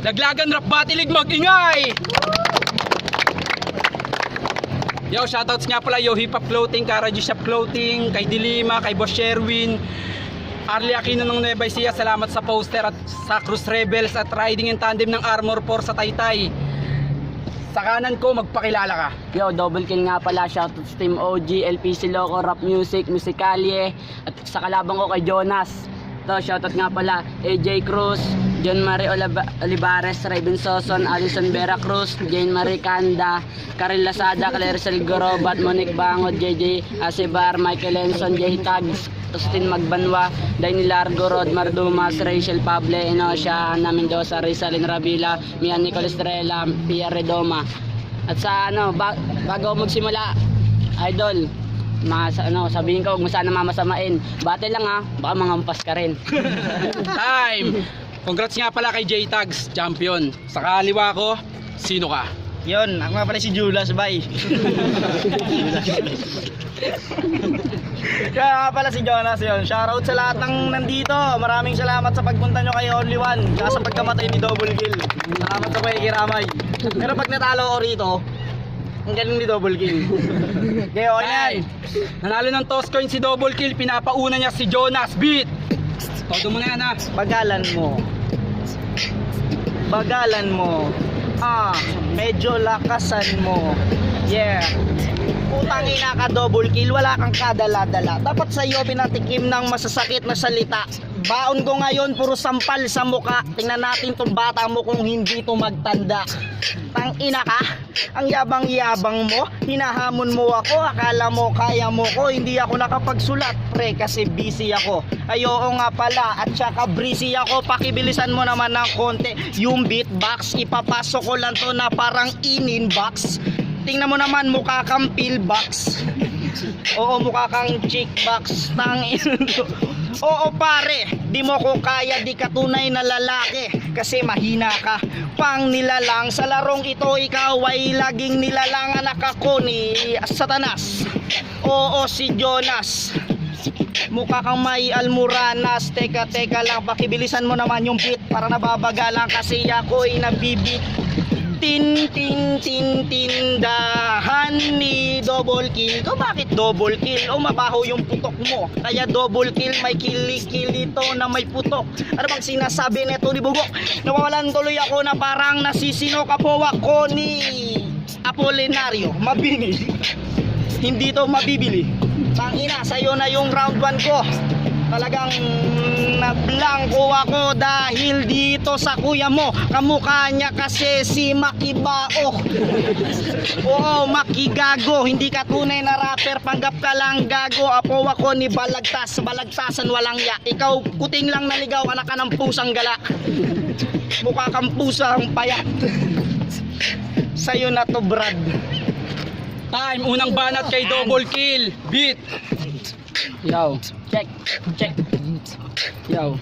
Laglagan Rap Batilig, mag-ingay! Yo, shoutouts nga pala, yo, Hip Hop Clothing, Kara G Shop Clothing, kay Dilima, kay Boss Sherwin, Arlie Aquino ng Nueva Ecija, salamat sa poster at sa Cruz Rebels at riding in tandem ng Armor 4 sa Taytay. Sa kanan ko, magpakilala ka. Yo, double kill nga pala, shoutout sa Team OG, LPC Loco, Rap Music, Musicalie, at sa kalabang ko kay Jonas. To, shoutout nga pala, AJ Cruz, John Marie Olivares, Raven Soson, Alison Vera Cruz, Jane Marie Canda, Karel Lasada, Claire Selgorobat, Monique Bangot, JJ Acebar, Michael Enson, Jay Tags, Tustin Magbanwa, Dainy Largo, Rod Mardumas, Rachel Pable, Enosha, Ana Mendoza, Rizalyn Ravila, Mia Nicole Estrella, Pia Redoma. At sa bago magsimula, idol, sabihin ko, huwag mo sana mamasamain. Bate lang ha, baka mangampas ka rin. Time! Congrats nga pala kay J Tags, champion. Sa kaliwa ko, sino ka? Yun, ako nga pala si Julas, bye. Kaya nga pala si Jonas yun. Shoutout sa lahat ng nandito. Maraming salamat sa pagpunta nyo kay Only One, sa pagkamatay ni Double Kill. Salamat sa pakikiramay. Pero pag natalo ko rito, ang galing ni Double Kill. Kaya okay na yan. Nanalo ng toss coin si Double Kill, pinapauna niya si Jonas. Beat! Todo mo na yan ha. Bagalan mo. Bagalan mo. Medyo lakasan mo. Yeah. Putang ina ka, Double Kill, wala kang kadala-dala. Dapat sa'yo pinatikim ng masasakit na salita. Baon ko ngayon, puro sampal sa muka. Tingnan natin tong bata mo kung hindi to magtanda. Tang ina ka, ang yabang-yabang mo. Hinahamon mo ako, akala mo kaya mo ko. Hindi ako nakapagsulat, pre, kasi busy ako. Ayoo nga pala, at saka breezy ako. Pakibilisan mo naman ng konti. Yung beatbox, ipapasok ko lang to na parang in-inbox. Tingnan mo naman, mukha kang pillbox. Oo, mukha kang chickbox. Oo pare, di mo ko kaya, di ka tunay na lalaki. Kasi mahina ka, pang nilalang. Sa larong ito, ikaw ay laging nilalang. Anak ako ni Satanas. Oo, si Jonas. Mukha kang may almuranas. Teka lang, pakibilisan mo naman yung beat para nababagalan. Kasi ako'y nabibit. Tindahan ni Double Kill. O bakit Double Kill? O mabaho yung putok mo, kaya Double Kill may kili-kili ito na may putok. Ano bang sinasabi nito ni Bugok? Nawawalan tuloy ako na parang nasisino ka po ako ni Apolinario Mabini. Hindi to mabibili. Tangina, sa'yo na yung round 1 ko. Talagang nablangko ako dahil dito sa kuya mo. Kamukha niya kasi si Makibao. Oo, Makigago. Hindi ka tunay na rapper, panggap ka lang gago. Apo ako ni Balagtas, balagtasan walang ya. Ikaw kuting lang naligaw, anak ka ng pusang gala. Mukha kang pusang payat. Sa'yo na to, Brad. Time! Unang banat kay Double Kill. Beat! Yo, check. Yo.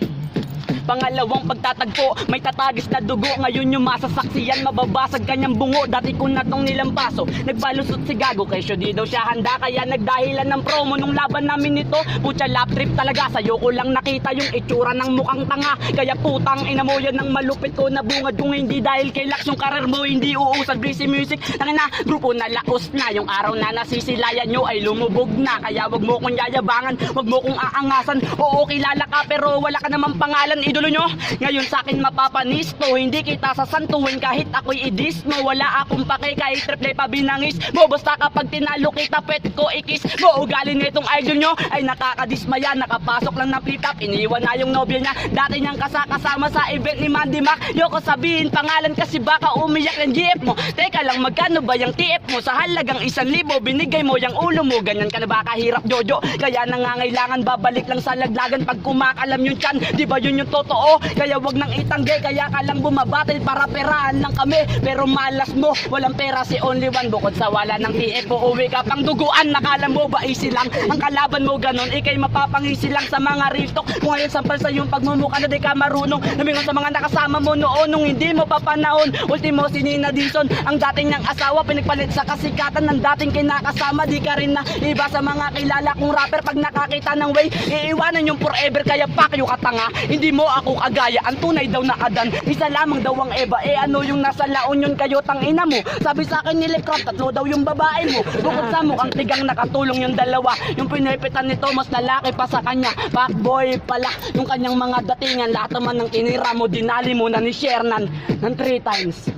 Pangalawang pagtatagpo, may tatagis na dugo. Ngayon yung masasaksiyan, mababasag kanyang bungo. Dati ko na tong nilampaso, nagbalusot si Gago. Kesyo di daw siya handa, kaya nagdahilan ng promo nung laban namin nito. Putya lap trip talaga, sa'yo ko lang nakita yung itsura ng mukhang tanga. Kaya putang ina mo yan ng malupit ko na bungad. Kung hindi dahil kay Lax yung karir mo, hindi uusad Breezy Music. Tangina, grupo na laos na. Yung araw na nasisilayan nyo ay lumubog na. Kaya wag mo kong yayabangan, wag mo kong aangasan. Oo, kilala ka pero wala ka namang pangalan, idolo nyo. Ngayon sa akin mapapanisto, hindi kita sasantuhin kahit ako'y idis mo. Wala akong pake kahit triple pa binangis mo. Basta kapag tinalo kita, pet ko ikis mo. Ugali nitong idol nyo ay nakakadismaya. Nakapasok lang ng flip top, iniwan na yung nobya niya. Dati niyang kasama sa event ni Mandy Mac. Yoko sabihin pangalan kasi baka umiyak ng GF mo. Teka lang, magkano ba yung TF mo? Sa halagang 1,000 binigay mo yung ulo mo. Ganyan ka na ba kahirap, Jojo? Kaya nangangailangan babalik lang sa laglagan pag kumakalam yung chan. Di ba yun yung totoo? Kaya wag nang itangge, kaya ka lang bumabattle para perahan lang kami. Pero malas mo, walang pera si Only One. Bukod sa wala ng TF, uuwi ka pang duguan. Nakala mo ba easy lang? Ang kalaban mo ganon, ikay mapapangisi lang sa mga real talk. Kung ngayon sampal sa yung pagmumukha na di ka marunong. Lumingon sa mga nakasama mo noon nung hindi mo papanahon. Ultimo si Nina Dizon, ang dating niyang asawa, pinagpalit sa kasikatan ng dating kinakasama. Di ka rin na iba sa mga kilala kong rapper. Pag nakakita ng way, iiwanan yung forever. Kaya fuck you katanga, hindi mo ako kagaya, ang tunay daw na Adan, isa lamang daw ang Eva. Ano yung nasa La Union kayo, tangina mo? Sabi sa akin ni Lecraft, 3 daw yung babae mo. Bukod sa mukhang tigang nakatulong yung dalawa, yung pinipitan nito mas lalaki pa sa kanya. Fuckboy pala yung kanyang mga datingan. Lahat naman ng tinira mo, dinali mo na ni Shernan ng 3 times.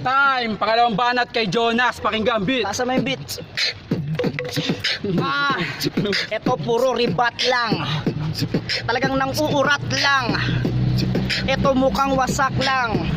Time, pangalawang banat kay Jonas, pakinggan beat. Tasa mo yung beats. Ito puro ribat lang. Talagang nang uurat lang. Ito mukhang wasak lang.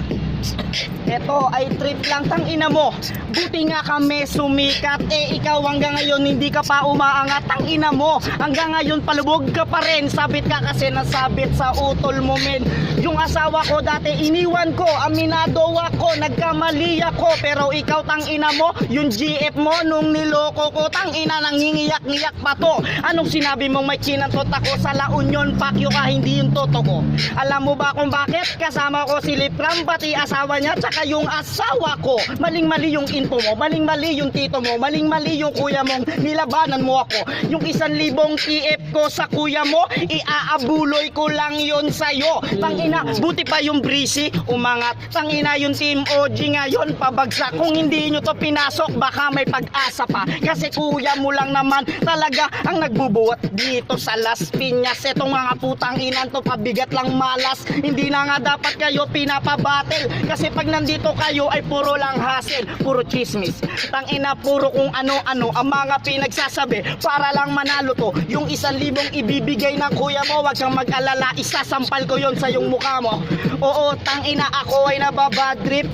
Ito ay trip lang, tangina mo. Buti nga kami sumikat, ikaw hanggang ngayon hindi ka pa umaangat, tangina mo. Hanggang ngayon palubog ka pa rin, sabit ka kasi nasabit sa utol mo, men. Yung asawa ko dati iniwan ko, aminado ako, nagkamali ako. Pero ikaw tangina mo, yung GF mo nung niloko ko, tangina nangingiyak-ngiyak pa to. Anong sinabi mong may kinantot ako sa La Union, pakyo ka, hindi yung totoo. Alam mo ba kung bakit? Kasama ko si Lipram, pati asawa niya, tsaka yung asawa ko. Maling-mali yung info mo, maling-mali yung tito mo, maling-mali yung kuya mong nilabanan mo ako. Yung 1,000 TF ko sa kuya mo, iaabuloy ko lang yon sa'yo. Tangina, buti pa yung Breezy umangat. Tangina yung Team OG ngayon pabagsak. Kung hindi nyo to pinasok, baka may pag-asa pa. Kasi kuya mo lang naman talaga ang nagbubuhat dito sa Las Piñas. Etong mga putang inan to, pabigat lang malas. Hindi na nga dapat kayo pinapabattle. Kasi pag nandito kayo ay puro lang hassle, puro chismis. Tangina, puro kung ano-ano ang mga pinagsasabi para lang manalo to. Yung 1,000 ibibigay ng kuya mo, wag kang mag-alala, isasampal ko yon sa yung mukha mo. Oo, tangina, ako ay nababadrip.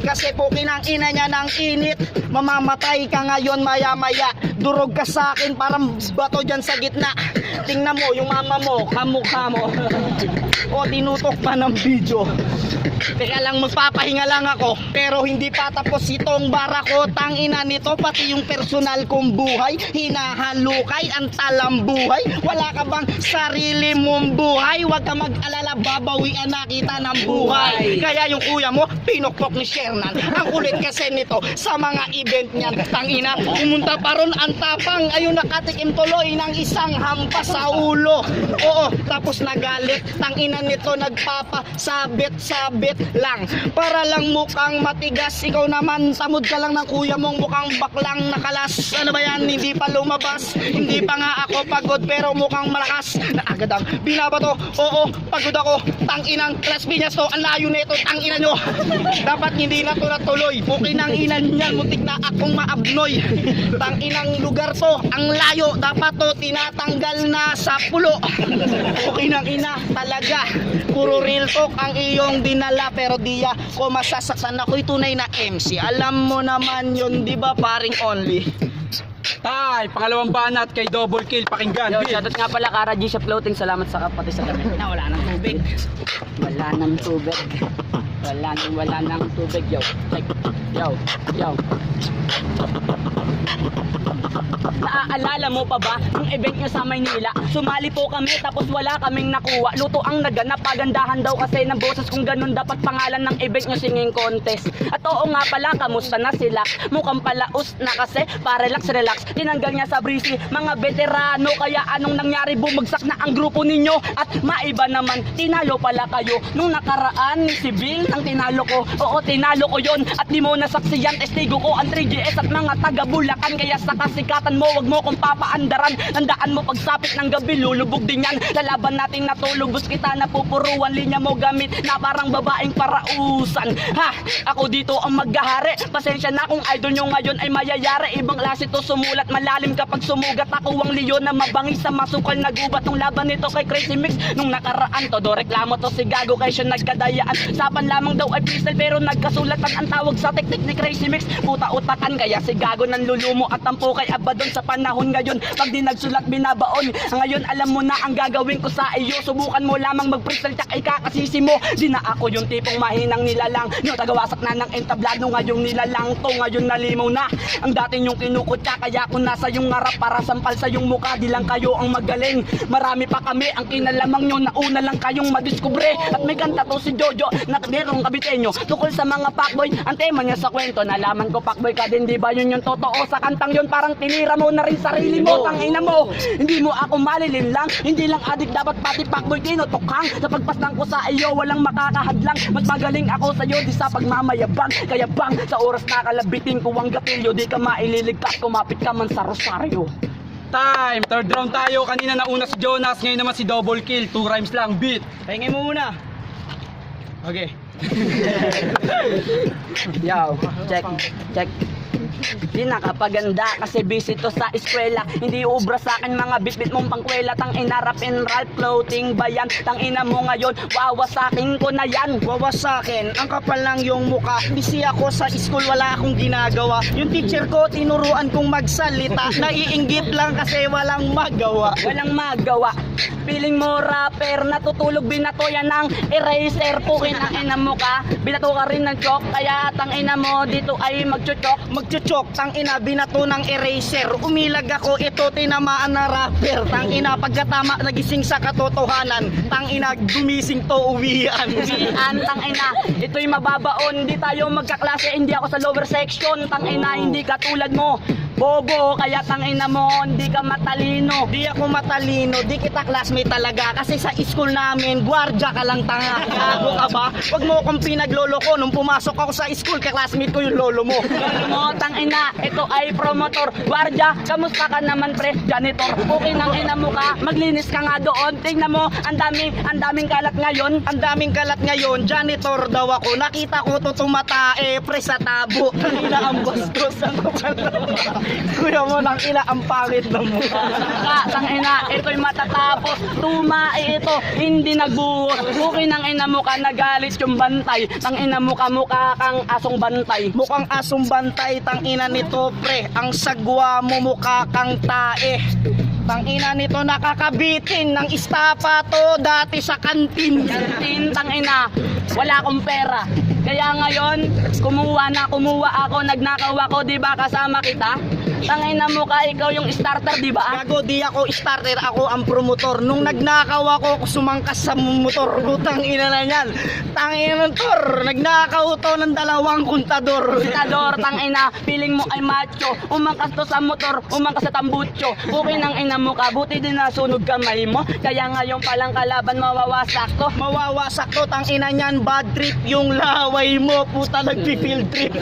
Kasi pukin ang ina niya ng init. Mamamatay ka ngayon maya-maya. Durog ka sa akin, parang bato dyan sa gitna. Tingnan mo, yung mama mo, kamukha mo. O, tinutok pa ng video. Teka lang, magpapahinga lang ako. Pero hindi pa tapos itong bara ko. Tangina nito, pati yung personal kong buhay. Hinahalukay ang talambuhay. Wala ka bang sarili mong buhay? Huwag ka mag-alala, babawian na kita ng buhay. Kaya yung kuya mo, pinokpok ni Shernan. Ang kulit kasi nito sa mga event niyan. Tangina, pumunta pa ron ang tapang. Ayun, nakatikim tuloy ng isang hampas sa ulo. Oo, tapos nagalit. Tangina nito, nagpapasabit-sabit lang para lang mukhang matigas. Ikaw naman, samod ka lang ng kuya mong mukhang baklang nakalas. Ano ba yan? Hindi pa lumabas. Hindi pa nga ako pagod pero mukhang malakas na agad ang binabato. Oo, pagod ako. Tanginang Las Piñas to. Ang layo nito, tangina nyo. Dapat hindi na to natuloy. Pukin ang inan niyan, muntik na akong maabnoy. Tanginang lugar to, ang layo. Dapat to tinatanggal na sa pulo. Pukin ang ina, talaga. Puro real talk ang iyong dinala. Pero di ko masasaktan, ako'y tunay na MC. Alam mo naman yun, di ba, paring only? Time, pangalawang banat kay Double Kill, pakinggan Yo, beat. shoutout nga pala Kara G sa floating. Salamat sa kapatid sa gabi na wala nang tubig. Wala nang tubig. Wala nang tubig, yo. Check. Yo. Naaalala mo pa ba yung event nyo sa Maynila? Sumali po kami tapos wala kaming nakuha. Luto ang naganap, pagandahan daw kasi ng boses. Kung ganun dapat pangalan ng event nyo, singing contest. At oo nga pala, kamusta na sila? Mukhang palaos na kasi, pa-relax. Tinanggal niya sa Breezy, mga veterano. Kaya anong nangyari, bumagsak na ang grupo ninyo. At maiba naman, tinalo pala kayo. Nung nakaraan ni si Bill, ang tinalo ko. Oo, tinalo ko yon. At di mo nasaksiyan, testigo ko ang 3GS at mga taga Bulacan. Kaya sa kasikatan mo, wag mo kong papaandaran. Tandaan mo, pagsapit ng gabi, lulubog din yan. Lalaban nating natulog, bus kita napupuruan. Linya mo gamit na parang babaeng parausan. Ha, ako dito ang maghahari. Pasensya na kung idol nyo ngayon ay mayayari. Ibang klase to, sumulat malalim kapag sumugat. Ako ang leon na mabangis sa masukal na gubat. Nung laban nito kay Crazy Mix, nung nakaraan, todo reklamo to si Gago kay siya nagkadayaan. Sapan lamang daw ay pistol pero nagkasulatan ang tawag sa teknik ni Crazy Mix. Puta utakan, kaya si Gago nang lulumo at tampo kay Abadon sa panahon ngayon. Pag di nagsulat binabaon, ngayon alam mo na ang gagawin ko sa iyo. Subukan mo lamang mag-freestyle tsak ay kakasisi mo. Di na ako yung tipong mahinang nilalang nyo, tagawasak na ng entablado. Ngayong nilalang to, ngayon nalimaw na ang dati nyong kinukutya. Kaya kung nasa yung harap para sampal sa yung mukha, di lang kayo ang magaling. Marami pa kami ang kinalamang nyo, nauna lang kayong madiskubre. At may kanta to si Jojo na pero barong kabitenyo. Tukol sa mga pakboy, ang tema niya sa kwento. Nalaman ko pakboy ka din, di ba yun yung totoo? Sa kantang yun parang tinira mo na rin sarili mo. Tangina mo, hindi mo ako malilin lang. Hindi lang adik, dapat pati pakboy tinutukhang. Sa pagpaslang ko sa iyo, walang makakahadlang. Mas magaling ako sa'yo, di sa pagmamayabang. Kaya bang, sa oras na kalabitin ko ang gatilyo, di ka maililigtas, kumapit ka man sa rosaryo. Time! Third round tayo. Kanina nauna si Jonas, ngayon naman si Double Kill. 2 rhymes lang, beat. Pahingay mo muna. Okay. Yo, check. Di nakapaganda kasi busy to sa eskwela. Hindi ubra sa akin mga bitbit mong pangkwela. Tang ina rap and rap clothing ba yan? Tang ina mo ngayon, wawasakin ko na yan. Wawasakin, ang kapal lang yung muka. Busy ako sa school, wala akong ginagawa. Yung teacher ko, tinuruan kong magsalita. Naiinggit lang kasi walang magawa. Walang magawa. Feeling mo rapper, natutulog binato yan ng eraser. Pukin ang ina mo ka, binato ka rin ng chok. Kaya tang ina mo dito ay magchuchok. Magchuchok, tang ina, binato ng eraser. Umilag ako, ito tinamaan na rapper. Tang ina, pagkatama, nagising sa katotohanan. Tang ina, gumising to uwian. Tang ina, ito'y mababaon. Di tayo magkaklase, hindi ako sa lower section. Tang ina, hindi katulad mo. Bobo, kaya tang ina mo, hindi ka matalino. Di ako matalino, di kita classmate talaga. Kasi sa school namin, gwardya ka lang tanga. Gago ka ba? Wag mo akong pinagloloko. Nung pumasok ako sa school, kaklasmate ko yung lolo mo. Lolo mo, tang ina, ito ay promotor. Gwardya, kamusta ka naman pre? Janitor, okay nang ina mo ka. Maglinis ka nga doon. Tingnan mo, ang daming kalat ngayon. Ang daming kalat ngayon, janitor daw ako. Nakita ko to tumatae, pre sa tabo. Kanina ang bastos ako pala. Kuya mo nang ina ang pangit ng mukha. Tang ina, ito'y matatapos. Tumae ito, hindi nagbuhos. Okay nang ina mo ka, nagalit yung bantay. Tang ina mo ka, mukha kang asong bantay. Mukhang asong bantay, tang ina nito pre. Ang sagwa mo mukha kang tae. Tang ina nito nakakabitin ng istapa to dati sa kantin. Kantin, tang ina, wala akong pera. Kaya ngayon, kumuha ako, nagnakaw ako, di ba kasama kita? Tangina mo ka, ikaw yung starter, di ba? Gago, di ako starter, ako ang promotor. Nung nagnakaw ako, sumangkas sa motor. Butang ina na yan. Tangina ng tor, nagnakaw to ng 2 kontador. Kontador, tangina, feeling mo ay macho. Umangkas to sa motor, umangkas sa tambutso. Okay nang ina mo ka, buti din nasunog kamay mo. Kaya ngayon palang kalaban mawawasak to. Mawawasak to, tangina niyan, bad trip yung laway mo. Puta, nagpi-field trip.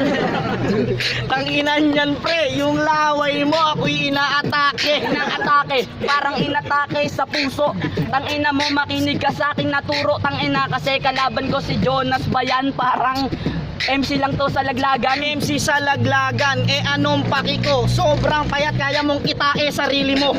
Tangina niyan, pre, yung laway mo, ako'y inaatake. Inaatake, parang inatake sa puso. Tangina mo, makinig ka sa aking naturo. Tangina kasi kalaban ko si Jonas Bayan, parang MC lang to sa laglagan. MC sa laglagan, anong paki ko? Sobrang payat, kaya mong itae sarili mo.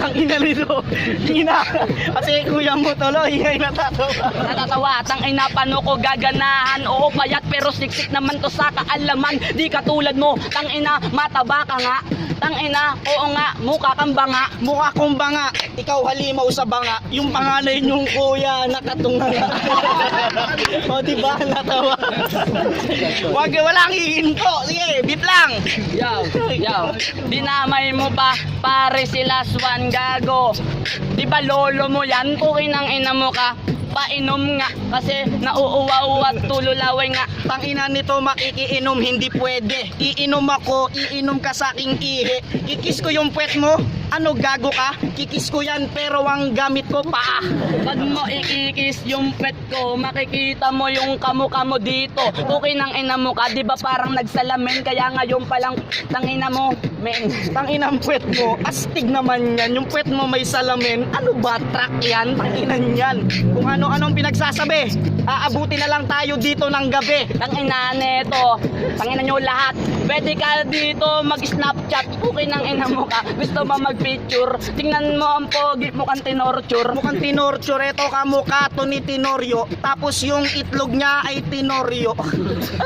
Ang ina nito, ina. Kasi kuya mo tuloy, ay natatawa. Natatawa, tangina, paano ko gaganahan? Oo, payat pero siksik naman to sa kaalaman. Di katulad mo, tangina, mataba ka nga. Tangina, oo nga, mukha kang banga. Mukha kong banga, ikaw halimaw sa banga. Yung panganay niyong kuya, nakatunga. O diba, natawa. Walang hihinto. Sige, beat lang. Yo, dinamay mo pa, pare sila Swan gago. Di ba lolo mo yan? Kukin ang ina mo ka. Painom nga kasi nauuwaw at tululaway nga. Tangina nito makikiinom, hindi pwede. Iinom ako, iinom ka sa aking ihi. Kikis ko yung puwet mo. Ano, gago ka? Kikis ko yan pero ang gamit ko paa. Pag mo ikikis yung pet ko, makikita mo yung kamukha mo dito. Okay nang ina mo ka, di ba parang nagsalamin? Kaya ngayon palang tangina mo, men. Tangina ang puwet mo, astig naman yan. Yung puwet mo may salamin. Ano ba, track yan? Tanginan yan. Kung ano-anong pinagsasabi, aabuti na lang tayo dito ng gabi. Tangina neto, tangina nyo lahat. Pwede ka dito mag-snapchat. Okay nang ina mo ka, gusto mo mag-picture. Tingnan mo ang pogi mo kang tinorture. Mukhang tinorture, eto kamukha to ni Tenorio. Tapos yung itlog niya ay Tenorio.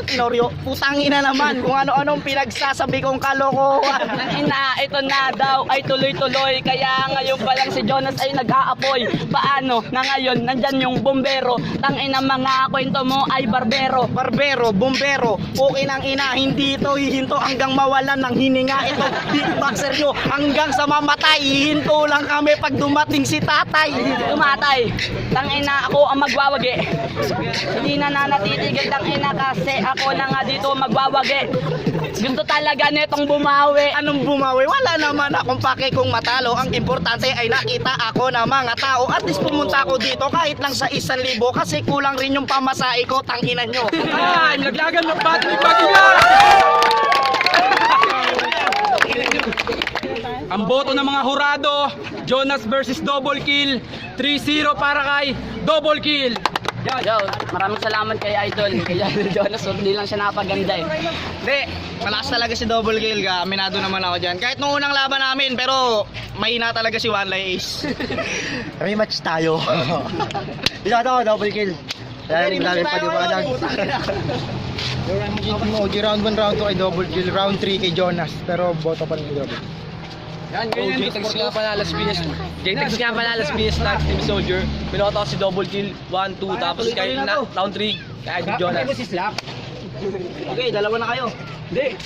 Tenorio, putang ina naman kung ano-anong pinagsasabi kong kalokohan. Tangina, ito na daw ay tuloy-tuloy. Kaya ngayon pa lang si Jonas ay nag-aapoy. Paano na ngayon nandyan yung bombero? Tangina, mga kwento mo ay barbero. Barbero, bombero, okay nang ina, hindi ito hihinto hanggang mawalan ng hininga. Ito, beatboxer nyo, hanggang sa mamamatay. Hihinto lang kami pag dumating si tatay. Tumatay, tangina ako ang magwawagi. Hindi na nanatitigil tangina kasi ako na nga dito magwawagi. Gusto talaga netong bumawi. Anong bumawi? Wala naman akong pake kung matalo. Ang importante ay nakita ako ng mga tao. At least pumunta ako dito kahit lang sa 1,000 kasi kulang rin yung pamasahe ko, tanginan nyo. Ay, naglagan ng battery bagila! Ang boto ng mga hurado, Jonas versus Double Kill, 3-0 para kay Double Kill. Yo, maraming salamat kay Idol Jonas, hindi lang siya napaganda eh. Hindi, malakas talaga si Double Kill ka. Aminado naman ako dyan. Kahit nung unang laban namin, pero mahina talaga si One Lie Ace. Rematch tayo. Ito ako, double kill. Dahil dami pa di ba lang. OG round 1, round 2 kay double kill, round 3 kay Jonas. Pero boto pa rin kay double. Yan, ganyan. JTEX nga pala, Las Piñas. JTEX nga pala, Las Piñas na Team Soldier. Pinoto ko si Double Kill, 1, 2, tapos kay round 3, kay Idol Jonas. Okay, dalawa na kayo. Hindi.